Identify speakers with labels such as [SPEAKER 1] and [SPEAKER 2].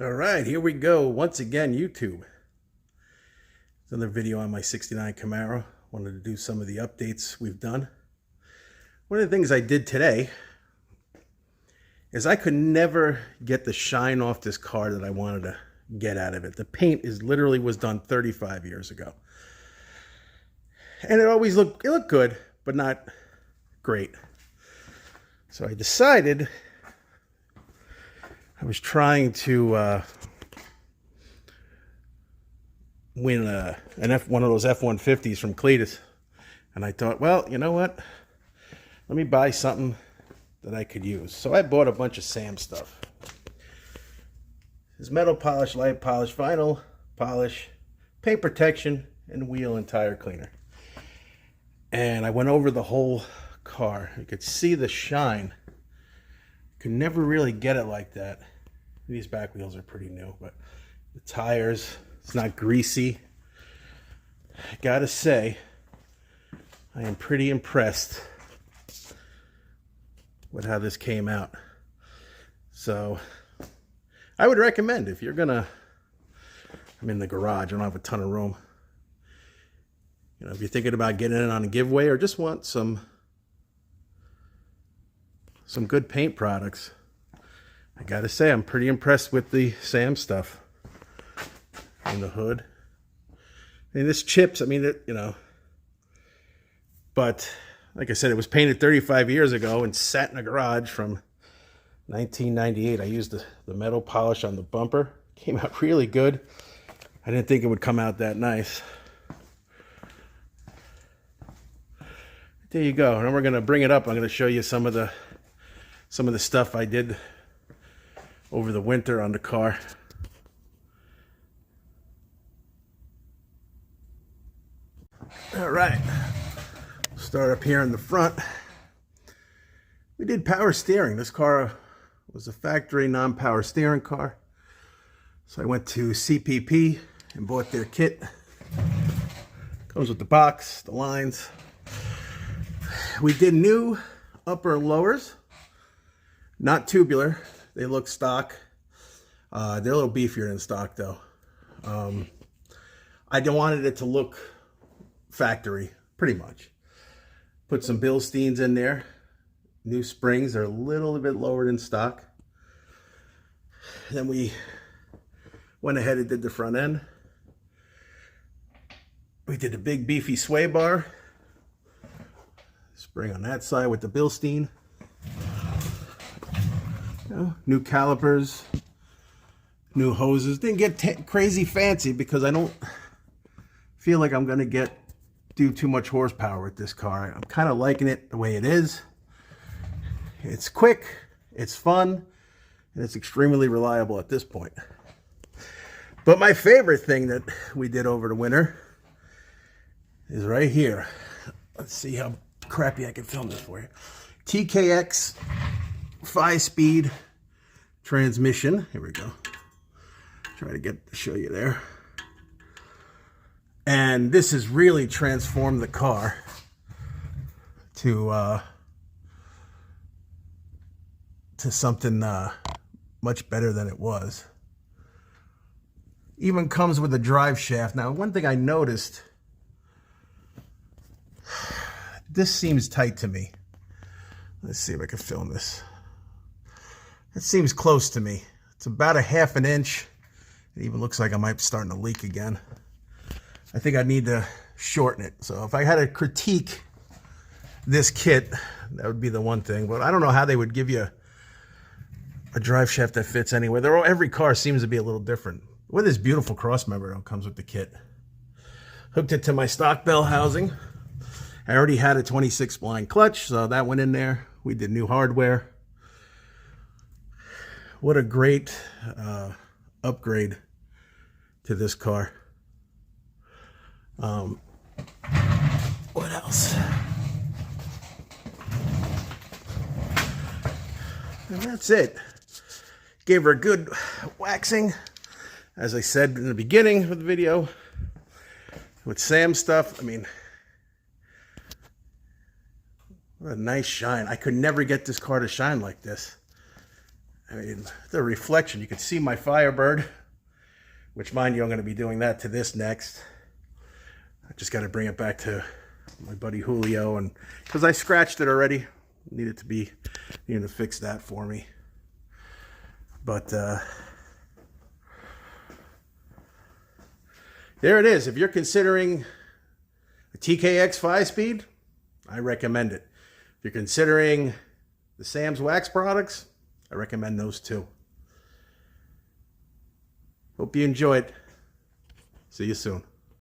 [SPEAKER 1] All right, here we go. Once again, YouTube. It's another video on my 69 Camaro. Wanted to do some of the updates we've done. One of the things I did today is I could never get the shine off this car that I wanted to get out of it. The paint literally was done 35 years ago. And it looked good, but not great. So I decided I was trying to win one of those F-150s from Cleetus. And I thought, well, you know what? Let me buy something that I could use. So I bought a bunch of Sam stuff. There's metal polish, light polish, vinyl polish, paint protection, and wheel and tire cleaner. And I went over the whole car. You could see the shine. Could never really get it like that. These back wheels are pretty new, but the tires, it's not greasy. I gotta say, I am pretty impressed with how this came out. So I would recommend, if you're gonna, I'm in the garage, I don't have a ton of room. You know, if you're thinking about getting it on a giveaway or just want some good paint products, I gotta say I'm pretty impressed with the Sam stuff in the hood. I mean, this chips, I mean, you know, but like I said, it was painted 35 years ago and sat in a garage from 1998. I used the metal polish on the bumper. Came out really good. I didn't think it would come out that nice. There you go. And then we're gonna bring it up. I'm gonna show you some of the stuff I did over the winter on the car. All right, start up here in the front. We did power steering. This car was a factory non-power steering car. So I went to CPP and bought their kit. Comes with the box, the lines. We did new upper lowers, not tubular. They look stock. They're a little beefier than stock though. I wanted it to look factory, pretty much. Put some Bilsteins in there. New springs are a little bit lower than stock. Then we went ahead and did the front end. We did a big beefy sway bar. Spring on that side with the Bilstein. You know, new calipers, new hoses. Didn't get crazy fancy because I don't feel like I'm gonna do too much horsepower with this car. I'm kind of liking it the way it is. It's quick, it's fun, and it's extremely reliable at this point. But my favorite thing that we did over the winter is right here. Let's see how crappy I can film this for you. TKX 5-speed transmission. Here we go. Try to show you there. And this has really transformed the car to something much better than it was. Even comes with a drive shaft. Now, one thing I noticed, this seems tight to me. Let's see if I can film this. It seems close to me. It's about a ½ an inch. It even looks like I might be starting to leak again. I think I need to shorten it. So if I had to critique this kit, that would be the one thing. But I don't know how they would give you a drive shaft that fits anywhere. Every car seems to be a little different. With this beautiful cross member that comes with the kit. Hooked it to my stock bell housing. I already had a 26 blind clutch, so that went in there. We did new hardware. What a great upgrade to this car. What else? And that's it. Gave her a good waxing, as I said in the beginning of the video, with Sam stuff. I mean, what a nice shine. I could never get this car to shine like this. I mean, the reflection, you can see my Firebird, which mind you, I'm going to be doing that to this next. I just got to bring it back to my buddy Julio, and because I scratched it already, needed to fix that for me. But there it is. If you're considering a TKX 5-speed, I recommend it. If you're considering the Sam's Wax products, I recommend those too. Hope you enjoyed. See you soon.